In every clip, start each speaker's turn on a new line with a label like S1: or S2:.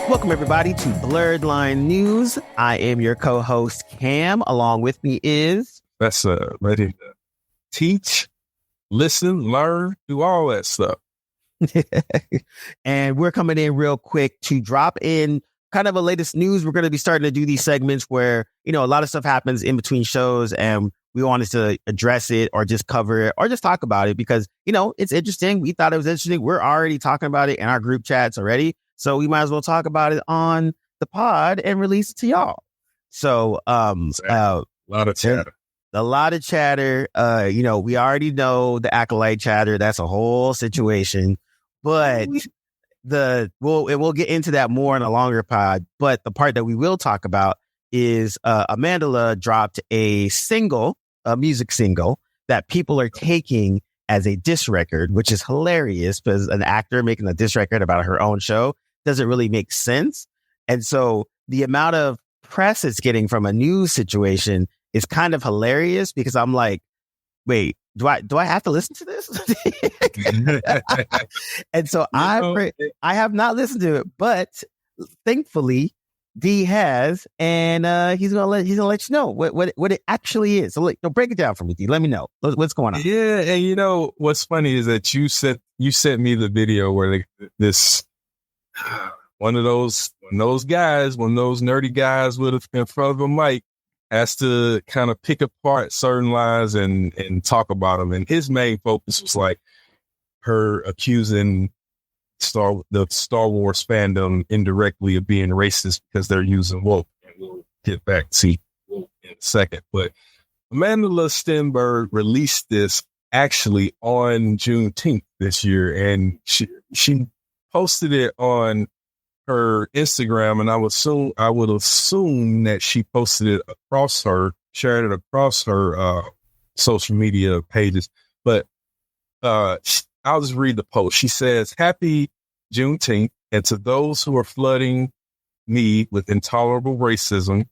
S1: Welcome, everybody, to Blerdlines News. I am your co-host, Cam. Along with me is...
S2: That's ready to teach, listen, learn, do all that stuff.
S1: And we're coming in real quick to drop in kind of a latest news. We're going to be starting to do these segments where, a lot of stuff happens in between shows and we wanted to address it or just cover it or just talk about it because, it's interesting. We thought it was interesting. We're already talking about it in our group chats already. So we might as well talk about it on the pod and release it to y'all. So,
S2: A lot of chatter.
S1: A lot of chatter. We already know the acolyte chatter. That's a whole situation, but we'll get into that more in a longer pod. But the part that we will talk about is, Amandla dropped a music single that people are taking as a diss record, which is hilarious because an actor making a diss record about her own show doesn't really make sense. And so the amount of press it's getting from a news situation is kind of hilarious because I'm like, wait, do I have to listen to this? And so I have not listened to it, but thankfully D has, and he's gonna let you know what it actually is. So break it down for me, D. Let me know what's going on.
S2: Yeah, and what's funny is that you sent me the video where this one of those nerdy guys in front of a mic has to kind of pick apart certain lines and talk about them, and his main focus was like her accusing the Star Wars fandom indirectly of being racist because they're using woke, and we'll get back to woke in a second. But Amandla Stenberg released this actually on Juneteenth this year, and she posted it on her Instagram, and I would assume that she posted it shared it across her social media pages. But I'll just read the post. She says, "Happy Juneteenth, and to those who are flooding me with intolerable racism,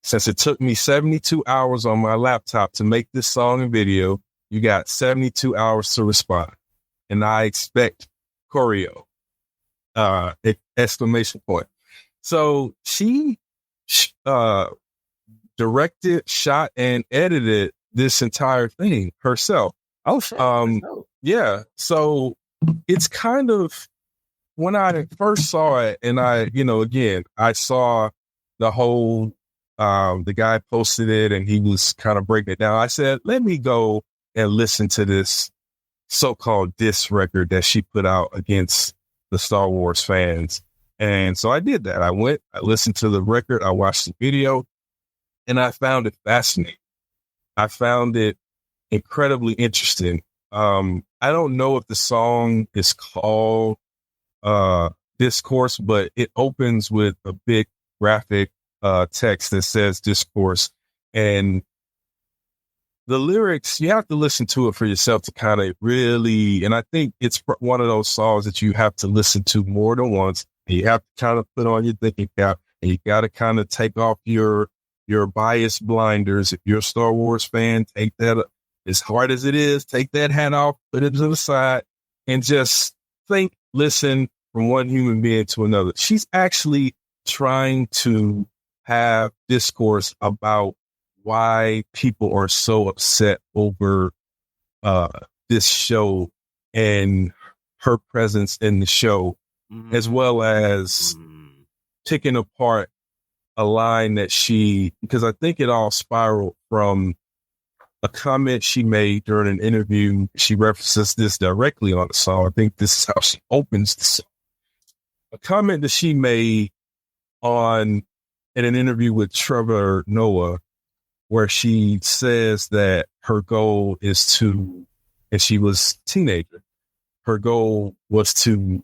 S2: since it took me 72 hours on my laptop to make this song and video, you got 72 hours to respond. And I expect choreo." Exclamation point. So she directed, shot, and edited this entire thing herself.
S1: Oh, shit.
S2: Yeah. So it's kind of, when I first saw it, and I saw the whole, the guy posted it and he was kind of breaking it down. I said, let me go and listen to this so-called diss record that she put out against the Star Wars fans. And so I did that. I listened to the record, I watched the video, and I found it fascinating. I found it incredibly interesting. I don't know if the song is called Discourse, but it opens with a big graphic text that says Discourse. And the lyrics, you have to listen to it for yourself to kind of really, and I think it's one of those songs that you have to listen to more than once. And you have to kind of put on your thinking cap, and you got to kind of take off your bias blinders. If you're a Star Wars fan, take that, as hard as it is, take that hat off, put it to the side, and just think, listen from one human being to another. She's actually trying to have discourse about why people are so upset over this show and her presence in the show, as well as picking apart a line that because I think it all spiraled from a comment she made during an interview. She references this directly on the song. I think this is how she opens the song. A comment that she made in an interview with Trevor Noah, where she says that her goal is to, and she was a teenager, her goal was to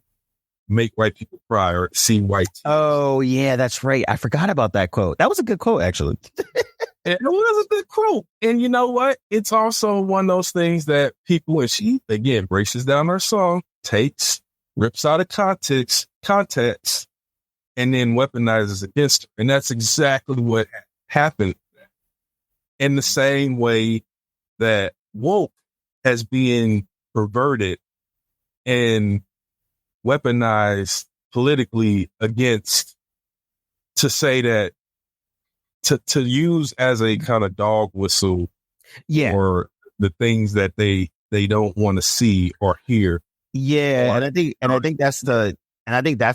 S2: make white people cry or see white tears.
S1: Oh, yeah, that's right. I forgot about that quote. That was a good quote, actually.
S2: It was a good quote. And you know what? It's also one of those things that people, and she, again, breaks down her song, rips out of context, and then weaponizes against her. And that's exactly what happened. In the same way that woke has been perverted and weaponized politically against, to say that, to use as a kind of dog whistle, or the things that they don't want to see or hear.
S1: Yeah, and I think that's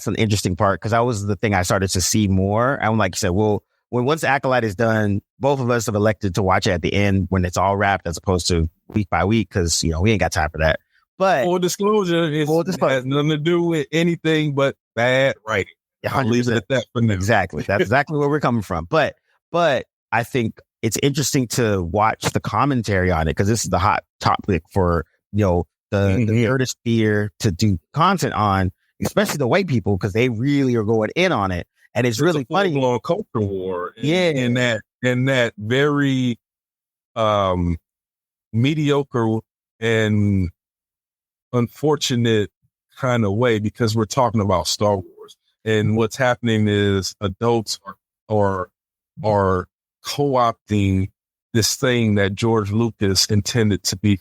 S1: an interesting part, because that was the thing I started to see more. And like you said, well, once Acolyte is done, both of us have elected to watch it at the end when it's all wrapped, as opposed to week by week, because we ain't got time for that. But
S2: full disclosure, it has nothing to do with anything but bad writing. I'll leave it at that for now.
S1: Exactly, that's exactly where we're coming from. But I think it's interesting to watch the commentary on it, because this is the hot topic for the nerd sphere to do content on, especially the white people, because they really are going in on it. And it's really funny.
S2: On culture war. In that very mediocre and unfortunate kind of way, because we're talking about Star Wars. And what's happening is adults are co-opting this thing that George Lucas intended to be.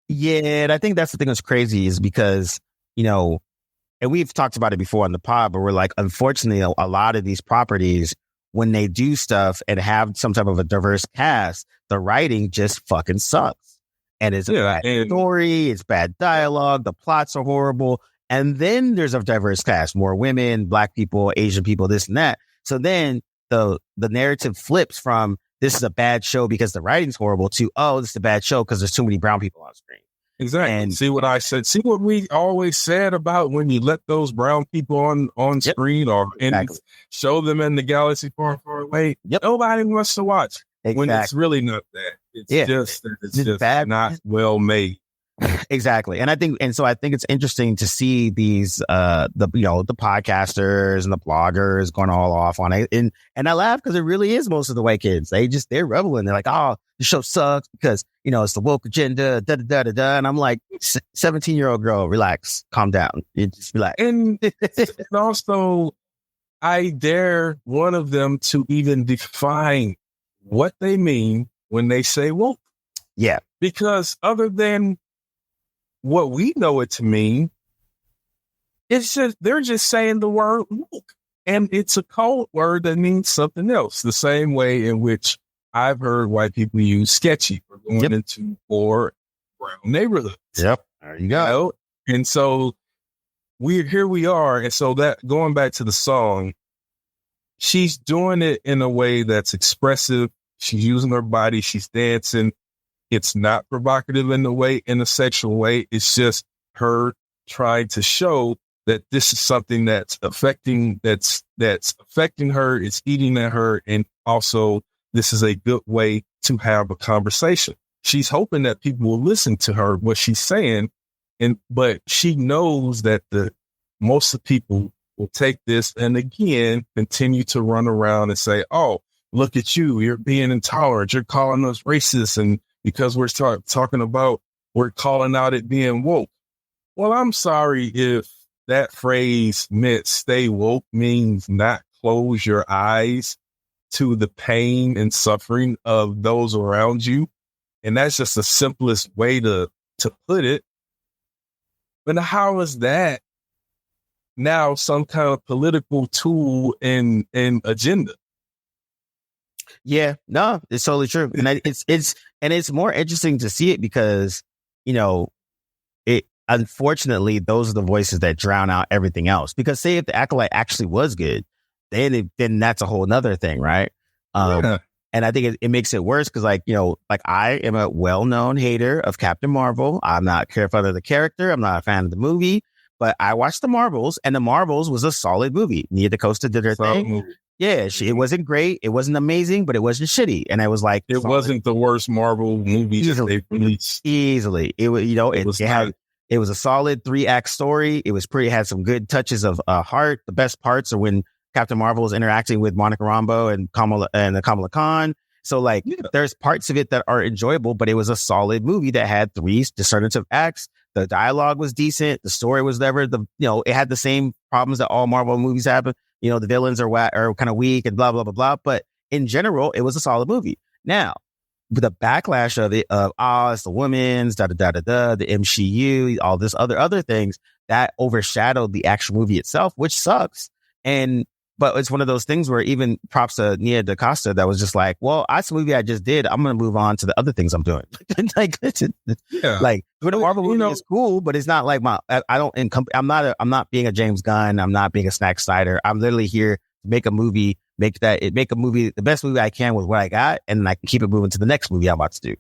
S1: Yeah, and I think that's the thing that's crazy, is because, and we've talked about it before on the pod, but we're like, unfortunately, a lot of these properties, when they do stuff and have some type of a diverse cast, the writing just fucking sucks. And it's a bad story, it's bad dialogue, the plots are horrible. And then there's a diverse cast, more women, Black people, Asian people, this and that. So then the narrative flips from, this is a bad show because the writing's horrible, to, oh, this is a bad show because there's too many brown people on screen.
S2: Exactly. And see what I said. See what we always said about when you let those brown people on screen, or show them in the galaxy far, far away. Nobody wants to watch. When it's really not that. It's just bad, not well made.
S1: Exactly. And so I think it's interesting to see these the podcasters and the bloggers going all off on it. And I laugh, because it really is most of the white kids. They're reveling. They're like, oh, the show sucks because it's the woke agenda, da da da da da. And I'm like, 17-year-old girl, relax, calm down. You just relax.
S2: And also, I dare one of them to even define what they mean when they say woke.
S1: Yeah.
S2: Because other than what we know it to mean, it's just, they're just saying the word woke. And it's a code word that means something else. The same way in which I've heard white people use sketchy for going into poor brown neighborhoods.
S1: Yep. There you go.
S2: And so here we are. And so that, going back to the song, she's doing it in a way that's expressive. She's using her body. She's dancing. It's not provocative in a sexual way. It's just her trying to show that this is something that's affecting her. It's eating at her. And also, this is a good way to have a conversation. She's hoping that people will listen to her, what she's saying. But she knows that most of the people will take this and again, continue to run around and say, oh, look at you. You're being intolerant. You're calling us racist. And because we're we're calling out it being woke. Well, I'm sorry if that phrase meant stay woke means not close your eyes to the pain and suffering of those around you. And that's just the simplest way to put it. But how is that now some kind of political tool and agenda?
S1: Yeah, no, it's totally true. And it's more interesting to see it because, unfortunately, those are the voices that drown out everything else. Because say if the Acolyte actually was good, then that's a whole nother thing, right? And I think it makes it worse because, I am a well-known hater of Captain Marvel. I'm not a fan of the character. I'm not a fan of the movie. But I watched The Marvels, and The Marvels was a solid movie. Nia DaCosta did her thing. Movie. Yeah, it wasn't great. It wasn't amazing, but it wasn't shitty. And I was like,
S2: it wasn't the worst Marvel movie they've released.
S1: Easily. It was, it was a solid 3-act story. It was had some good touches of heart. The best parts are when Captain Marvel is interacting with Monica Rambeau and Kamala Khan. So there's parts of it that are enjoyable, but it was a solid movie that had 3 discernitive acts. The dialogue was decent. The story was never it had the same problems that all Marvel movies have. The villains are kind of weak and blah, blah, blah, blah. But in general, it was a solid movie. Now, the backlash of it, it's the women's, the MCU, all this other things that overshadowed the actual movie itself, which sucks. But it's one of those things where even props to Nia DaCosta that was just like, well, that's the movie I just did. I'm going to move on to the other things I'm doing. Like,
S2: Yeah.
S1: like doing a Marvel movie is cool, but it's not like I'm not being a James Gunn. I'm not being a Snack Snyder. I'm literally here to make a movie, make a movie, the best movie I can with what I got. And I can keep it moving to the next movie I'm about to do.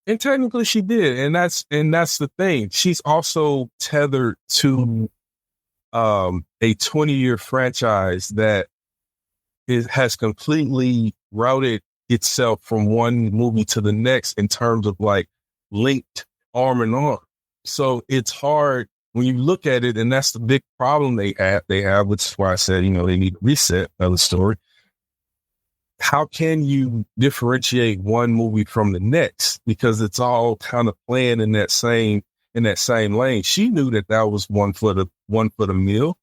S2: And technically she did. And that's the thing. She's also tethered to a 20-year franchise that has completely routed itself from one movie to the next in terms of like linked arm in arm. So it's hard when you look at it, and that's the big problem they have, which is why I said, they need to reset the story. How can you differentiate one movie from the next? Because it's all kind of playing in that same lane. She knew that was one for the meal.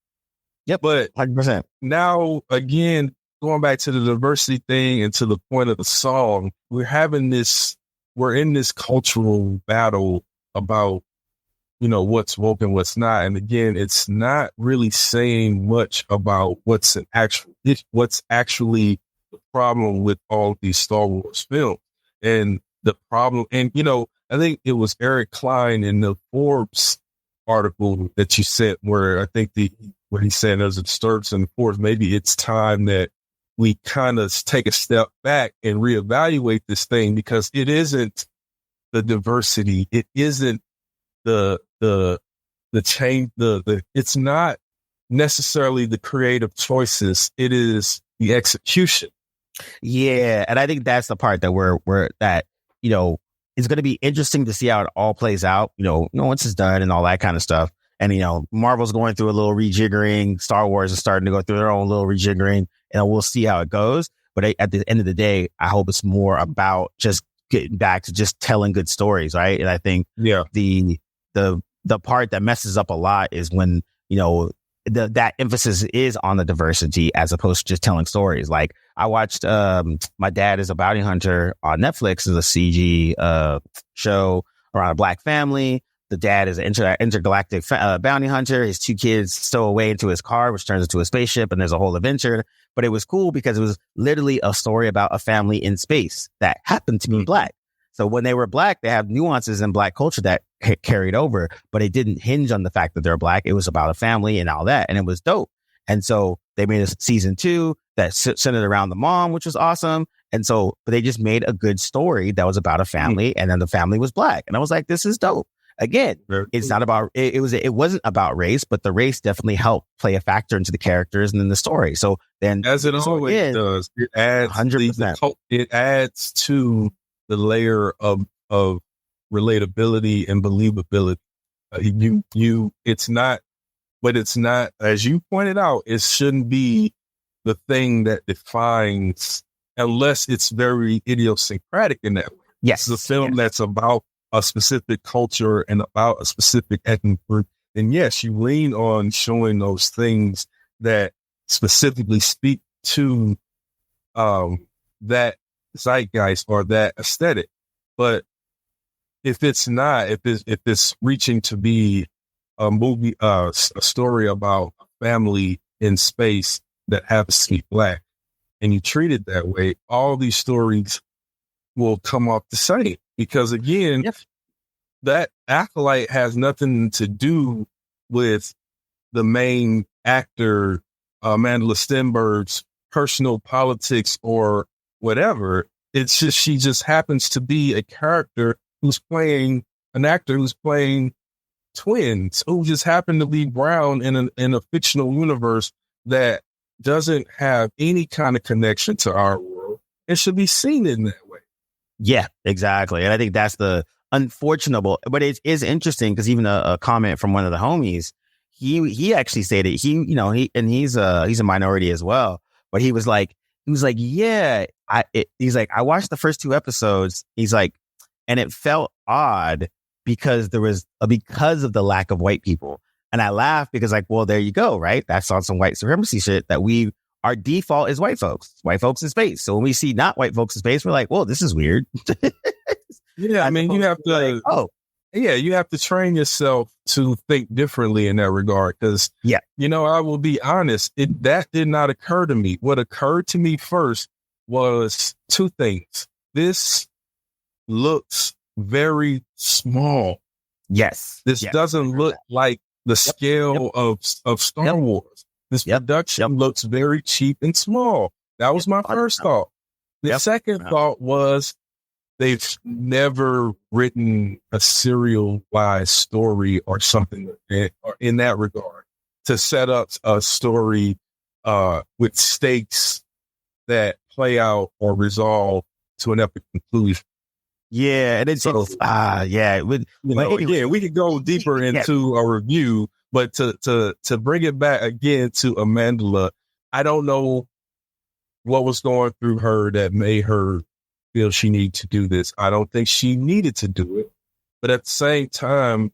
S1: Yep.
S2: But
S1: 100%.
S2: Now, again, going back to the diversity thing and to the point of the song, we're in this cultural battle about, what's woke and what's not. And again, it's not really saying much about what's actually the problem with all these Star Wars films. And the problem, and I think it was Eric Klein in the Forbes article that you sent, where I think where he said there's a disturbance in the Forbes. Maybe it's time that we kind of take a step back and reevaluate this thing, because it isn't the diversity, it isn't the change, it's not necessarily the creative choices, it is the execution.
S1: Yeah, and I think that's the part that it's going to be interesting to see how it all plays out, once it's done and all that kind of stuff. And, Marvel's going through a little rejiggering. Star Wars is starting to go through their own little rejiggering, and we'll see how it goes. But at the end of the day, I hope it's more about just getting back to just telling good stories, right? And I think the part that messes up a lot is when, that emphasis is on the diversity as opposed to just telling stories. Like I watched My Dad is a Bounty Hunter on Netflix, is a CG show around a black family. The dad is an intergalactic bounty hunter. His two kids stow away into his car, which turns into a spaceship, and there's a whole adventure. But it was cool because it was literally a story about a family in space that happened to be black. So when they were black, they have nuances in black culture that carried over, but it didn't hinge on the fact that they're black. It was about a family and all that, and it was dope. And so they made a season 2 that centered around the mom, which was awesome. And so, but they just made a good story that was about a family, and then the family was black. And I was like, this is dope. Again, it's not about, it wasn't about race, but the race definitely helped play a factor into the characters and in the story. So then, as it always does,
S2: it adds 100%. It adds to the layer of relatability and believability. It's not, as you pointed out, it shouldn't be the thing that defines, unless it's very idiosyncratic in that way.
S1: Yes.
S2: It's a film that's about a specific culture and about a specific ethnic group. And yes, you lean on showing those things that specifically speak to that zeitgeist or that aesthetic. But if it's not, if it's reaching to be a movie, a story about a family in space that happens to be black, and you treat it that way, all these stories will come off the same. Because again, that acolyte has nothing to do with the main actor, Amandla Stenberg's personal politics or whatever. It's just, she just happens to be a character an actor who's playing twins, who just happen to be brown in a fictional universe that doesn't have any kind of connection to our world. It should be seen in that way.
S1: Yeah, exactly. And I think that's the unfortunate, but it is interesting because even a comment from one of the homies, he actually stated he's a minority as well, but he was like, yeah, he's like, I watched the first 2 episodes. He's like, and it felt odd because because of the lack of white people. And I laughed because, like, well, there you go, right? That's on some white supremacy shit that we our default is white folks in space. So when we see not white folks in space, we're like, well, this is weird.
S2: Yeah, I mean, you have to, you have to train yourself to think differently in that regard. Because, I will be honest, that did not occur to me. What occurred to me first was two things. This looks very small.
S1: Yes.
S2: This doesn't look like the scale of Star Wars. This production looks very cheap and small. That was my first thought. The second thought was they've never written a serialized story or something in that regard to set up a story with stakes that play out or resolve to an epic conclusion.
S1: Yeah, and it's
S2: we could go deeper into a review, but to bring it back again to Amandla, I don't know what was going through her that made her feel she needed to do this. I don't think she needed to do it, but at the same time,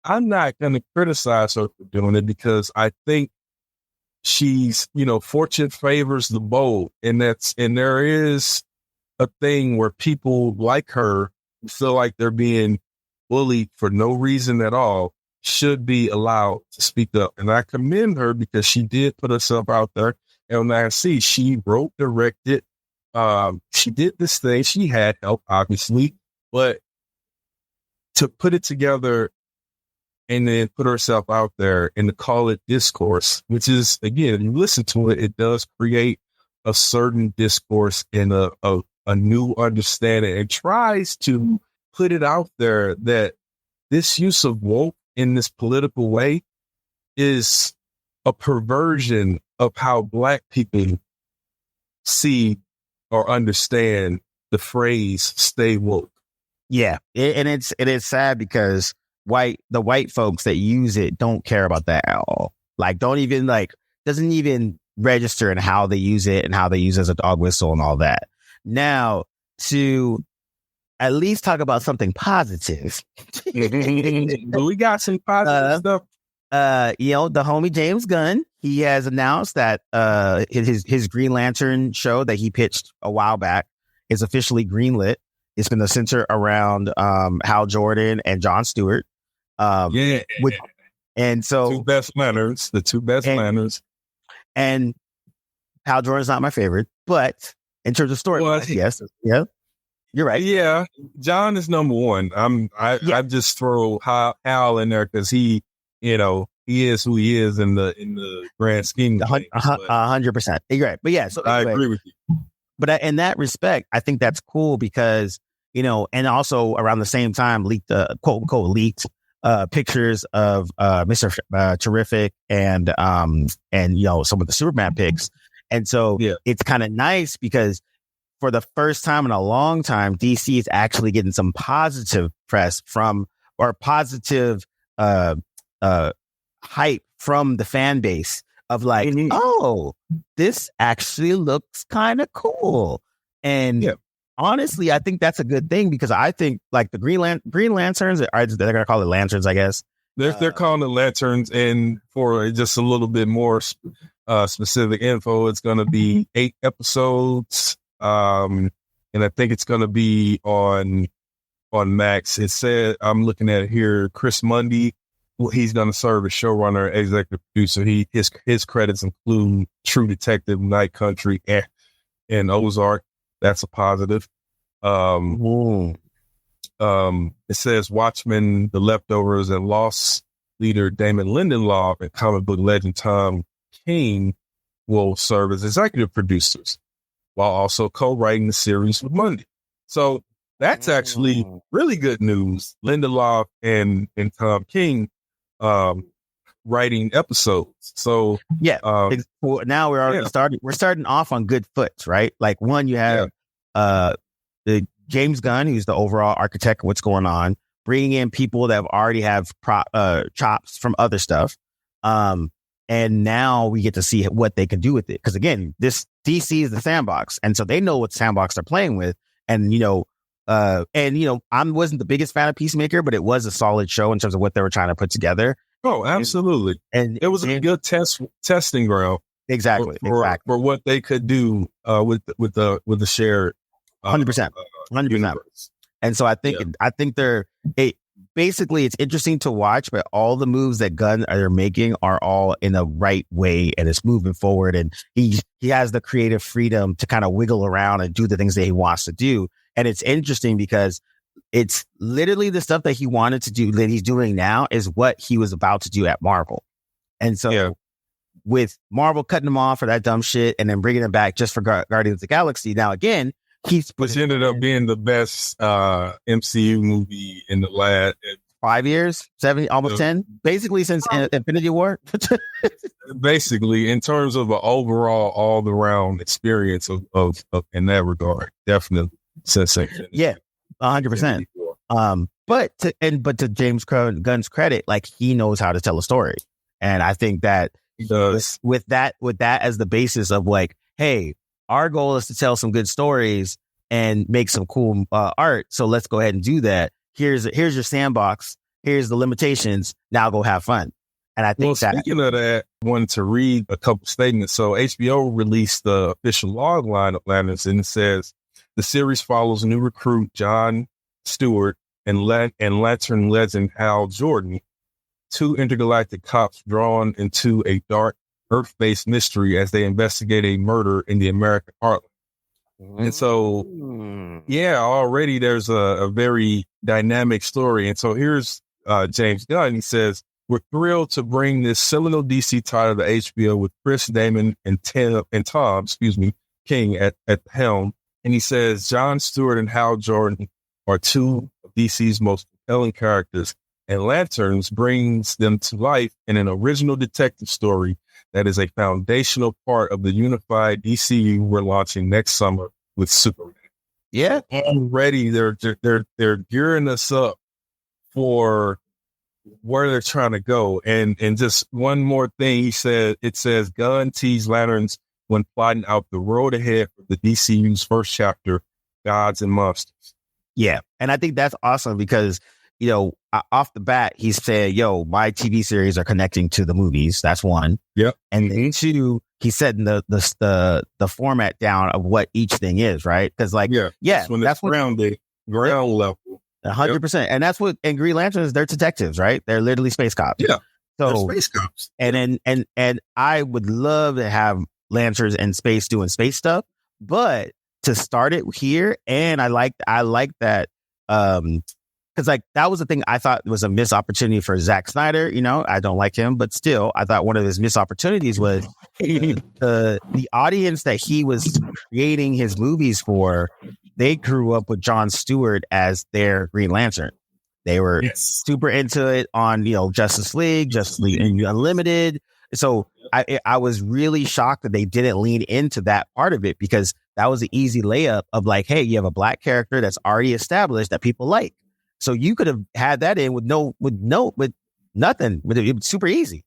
S2: I'm not going to criticize her for doing it because I think she's, fortune favors the bold, and there is a thing where people like her feel like they're being bullied for no reason at all should be allowed to speak up. And I commend her because she did put herself out there. And I see she wrote, directed, she did this thing. She had help, obviously, but to put it together and then put herself out there and to call it discourse, which is, again, you listen to it, it does create a certain discourse and a new understanding, and tries to put it out there that this use of woke in this political way is a perversion of how Black people see or understand the phrase "stay woke."
S1: Yeah, and it's sad because the white folks that use it don't care about that at all. Like, doesn't even register in how they use it and how they use it as a dog whistle and all that. Now, to at least talk about something positive.
S2: But we got some positive stuff.
S1: The homie James Gunn, he has announced that his Green Lantern show that he pitched a while back is officially greenlit. It's going to center around Hal Jordan and Jon Stewart. And so
S2: the two best Lanterns.
S1: And Hal Jordan's not my favorite, but in terms of story, yes, you're right.
S2: Yeah, John is number one. I just throw Hal in there because he is who he is in the grand scheme of things.
S1: 100%. You're right, but yeah, so anyway,
S2: I agree with you.
S1: But in that respect, I think that's cool because and also around the same time leaked quote unquote leaked pictures of Mr. Terrific and some of the Superman pics. And so it's kind of nice because for the first time in a long time, DC is actually getting some positive press positive hype from the fan base of like, oh, this actually looks kind of cool. And honestly, I think that's a good thing because I think like the Green Lanterns, they're going to call it Lanterns, I guess.
S2: They're calling it Lanterns. And for just a little bit more specific info, it's going to be 8 episodes. And I think it's going to be on Max. It said, I'm looking at it here, Chris Mundy. He's going to serve as showrunner, executive producer. His credits include True Detective, Night Country, and Ozark. That's a positive. It says Watchmen, The Leftovers, and Lost leader Damon Lindelof and comic book legend Tom King will serve as executive producers while also co-writing the series with Mundy. So that's actually really good news. Lindelof and Tom King writing episodes. So
S1: now we're already starting. We're starting off on good foot, right? Like one, you have the James Gunn, who's the overall architect of what's going on, bringing in people that already have chops from other stuff. And now we get to see what they can do with it. Because again, this DC is the sandbox, and so they know what sandbox they're playing with. And I wasn't the biggest fan of Peacemaker, but it was a solid show in terms of what they were trying to put together.
S2: Oh, absolutely. And it was a good testing ground.
S1: Exactly.
S2: For what they could do with the shared
S1: 100%.
S2: universe.
S1: And so I think basically it's interesting to watch, but all the moves that Gunn are making are all in the right way and it's moving forward. And he has the creative freedom to kind of wiggle around and do the things that he wants to do. And it's interesting because it's literally the stuff that he wanted to do that he's doing now is what he was about to do at Marvel. And so with Marvel cutting him off for that dumb shit and then bringing him back just for Guardians of the Galaxy. Now, again,
S2: which ended up being the best MCU movie in the last
S1: 5 years, 7, almost 10, basically since Infinity War.
S2: Basically, in terms of an overall all-around experience of in that regard, definitely sensation.
S1: Yeah, 100%. But to James Gunn's credit, like he knows how to tell a story, and I think that
S2: he does.
S1: With that as the basis of like, hey, our goal is to tell some good stories and make some cool art. So let's go ahead and do that. Here's your sandbox. Here's the limitations. Now go have fun. And I think
S2: speaking of that, I wanted to read a couple statements. So HBO released the official log line of Lanterns, and it says the series follows new recruit John Stewart and Lantern legend Hal Jordan, two intergalactic cops drawn into a dark Earth-based mystery as they investigate a murder in the American heartland. And so, already there's a very dynamic story. And so here's James Gunn. He says, we're thrilled to bring this seminal DC title to HBO with Chris Damon and Tom King at the helm. And he says, John Stewart and Hal Jordan are two of DC's most compelling characters, and Lanterns brings them to life in an original detective story that is a foundational part of the unified DCU we're launching next summer with Superman.
S1: Yeah,
S2: already they're gearing us up for where they're trying to go. And just one more thing, it says Gunn teased Lanterns when plotting out the road ahead for the DCU's first chapter, Gods and Monsters.
S1: Yeah, and I think that's awesome because, you know, off the bat, he said, yo, my TV series are connecting to the movies. That's one.
S2: Yep.
S1: And then two, he said the format down of what each thing is, right? Because
S2: that's ground level.
S1: 100%. And that's what, and Green Lanterns, they're detectives, right? They're literally space cops.
S2: Yeah.
S1: So
S2: they're space cops.
S1: And I would love to have Lanterns in space doing space stuff, but to start it here, and I like that, because like that was the thing I thought was a missed opportunity for Zack Snyder. You know, I don't like him, but still, I thought one of his missed opportunities was the audience that he was creating his movies for. They grew up with Jon Stewart as their Green Lantern. They were super into it on, you know, Justice League Unlimited. So I was really shocked that they didn't lean into that part of it, because that was an easy layup of like, hey, you have a black character that's already established that people like. So you could have had that in with nothing. It was super easy.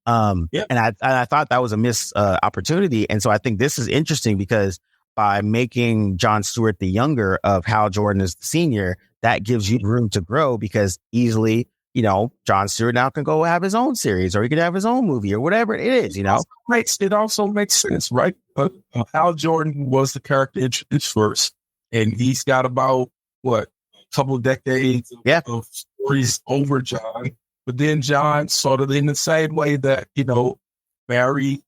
S1: And I thought that was a missed opportunity. And so I think this is interesting because by making Jon Stewart the younger of Hal Jordan as the senior, that gives you room to grow, because easily, you know, Jon Stewart now can go have his own series, or he could have his own movie, or whatever it is, you know.
S2: It also makes sense, right? Hal Jordan was the character introduced first, and he's got about, a couple of decades of stories over John. But then John, sort of in the same way that, you know, Barry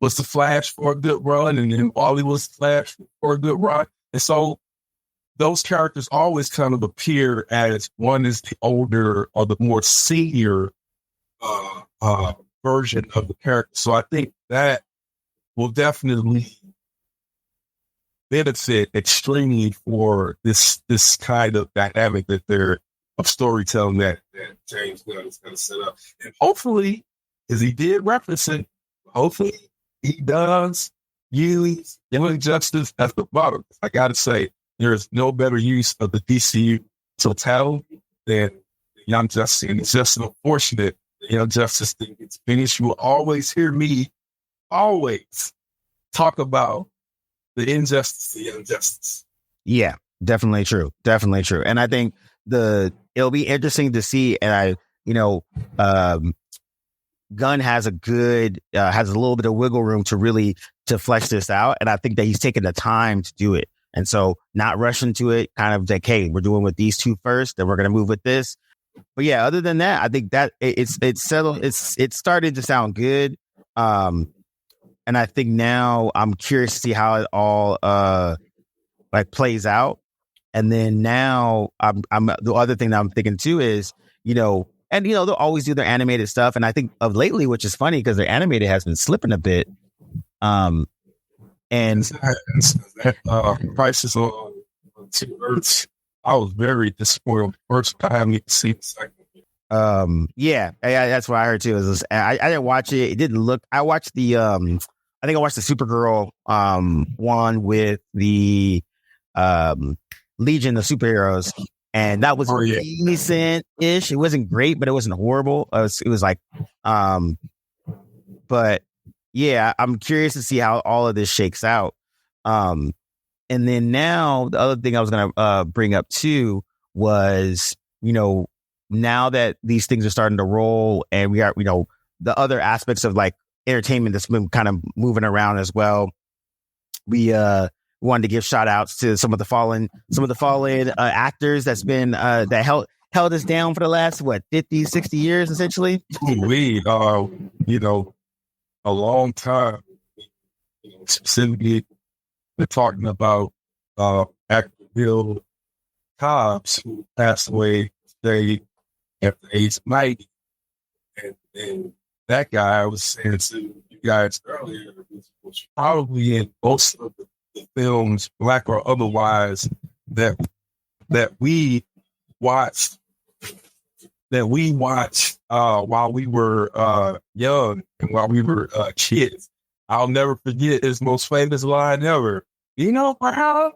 S2: was the Flash for a good run, and then Wally was the Flash for a good run. And so those characters always kind of appear as one is the older or the more senior version of the character. So I think that will definitely benefit extremely for this kind of dynamic of storytelling that James Gunn is going to set up. And hopefully, as he did reference it, hopefully he does use Young Justice at the bottom. I got to say, there is no better use of the DCU totality than Young Justice. And it's just unfortunate the Young Justice thing gets finished. You will always hear me talk about the injustice, the Young Justice.
S1: Yeah, definitely true. Definitely true. And I think it'll be interesting to see. And Gunn has a little bit of wiggle room to flesh this out. And I think that he's taking the time to do it. And so not rushing to it, kind of like, hey, we're doing with these two first, then we're going to move with this. But yeah, other than that, I think that it's settled. It's started to sound good. And I think now I'm curious to see how it all like plays out. And then now I'm the other thing that I'm thinking too is, they'll always do their animated stuff. And I think of lately, which is funny because their animated has been slipping a bit. And
S2: Prices on 2 Earths. I was very disappointed the first time you see the second.
S1: Yeah, that's what I heard too. I didn't watch it. It didn't look. I watched the I think I watched the Supergirl one with the Legion of Superheroes, and that was decent-ish. It wasn't great, but it wasn't horrible. It was like, but yeah, I'm curious to see how all of this shakes out. And then now the other thing I was going to bring up too was, now that these things are starting to roll and we are, the other aspects of like entertainment that's been kind of moving around as well. We wanted to give shout outs to some of the fallen actors that's been that held us down for the last 50, 60 years essentially.
S2: We a long time, specifically we're talking about actor Bill Cobbs, who passed away today at the age of 90. And that guy, I was saying to you guys earlier, was probably in most of the films, black or otherwise, that we watched while we were young and while we were kids. I'll never forget his most famous line ever. Brown,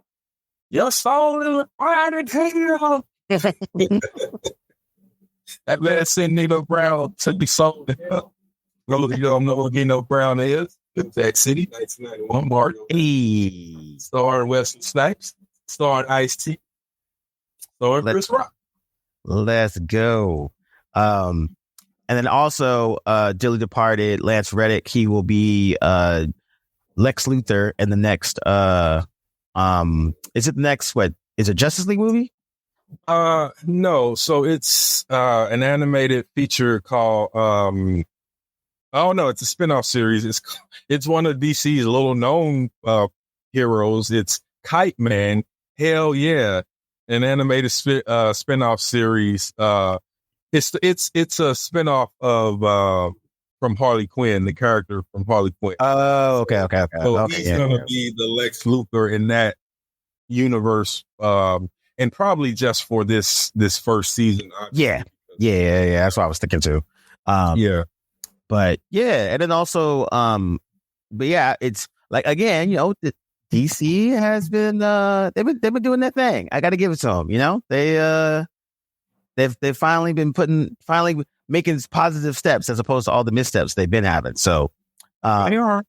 S2: your soul is fire in hell. That man said Nino Brown took me soul to hell. You don't know what Nino Brown is? That City, 1991, Mario. Starring Wesley Snipes, starring Ice-T, starring Chris Rock.
S1: Let's go. And then also, dearly departed Lance Reddick, he will be Lex Luthor in the next. Is it the next? Is it Justice League movie?
S2: No. So it's an animated feature called. Oh no, it's a spinoff series. It's one of DC's little known heroes. It's Kite Man. Hell yeah, an animated spinoff series. It's a spinoff of from Harley Quinn, the character from Harley Quinn.
S1: Oh, okay.
S2: So he's gonna be the Lex Luthor in that universe, and probably just for this first season.
S1: Yeah. That's what I was thinking too. But yeah, and then also, but yeah, it's like again, DC has been they've been doing their thing. I got to give it to them. They've finally been making positive steps as opposed to all the missteps they've been having. So
S2: they are.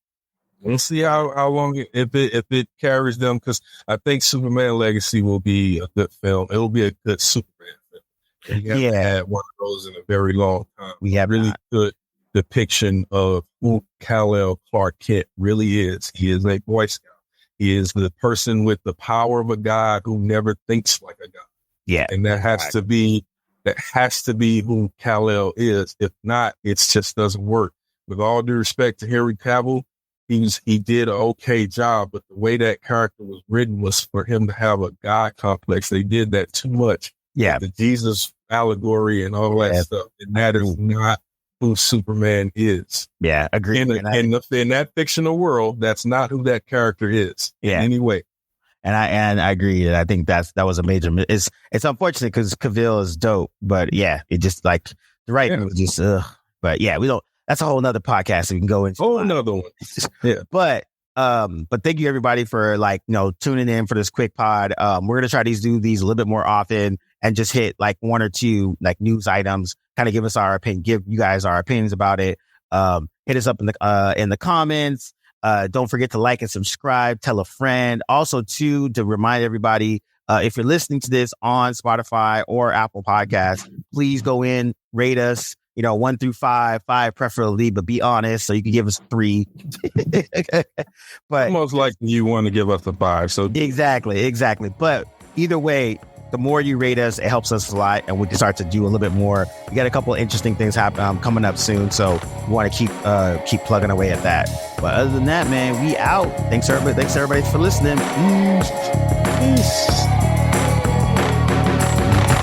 S2: We'll see how long if it carries them, because I think Superman Legacy will be a good film. It will be a good Superman film. We haven't had one of those in a very long time.
S1: We have
S2: really good depiction of who Kal-El Clark Kent really is. He is a Boy Scout. He is the person with the power of a god who never thinks like a god.
S1: Yeah,
S2: and that has to be who Kal-El is. If not, it just doesn't work. With all due respect to Henry Cavill, he did an okay job, but the way that character was written was for him to have a god complex. They did that too much.
S1: Yeah,
S2: the Jesus allegory and all that stuff, and that is not who Superman is.
S1: Yeah, agree.
S2: In that fictional world, that's not who that character is.
S1: Yeah,
S2: in any way.
S1: And I agree. I think that was a major. It's unfortunate because Cavill is dope, but yeah, it just like the writing was just. But yeah, we don't. That's a whole nother podcast we can go into.
S2: Oh, another one. Yeah,
S1: but thank you everybody for tuning in for this quick pod. We're gonna try to do these a little bit more often and just hit like one or two like news items. Kind of give you guys our opinions about it. Hit us up in the comments. Don't forget to like and subscribe, tell a friend. Also, too, to remind everybody, if you're listening to this on Spotify or Apple Podcasts, please go in, rate us, 1 through 5, 5 preferably, but be honest. So you can give us 3. But
S2: almost like you want to give us a 5. So
S1: exactly. But either way, the more you rate us, it helps us a lot, and we can start to do a little bit more. We got a couple of interesting things coming up soon, so we want to keep plugging away at that. But other than that, man, we out. Thanks everybody for listening.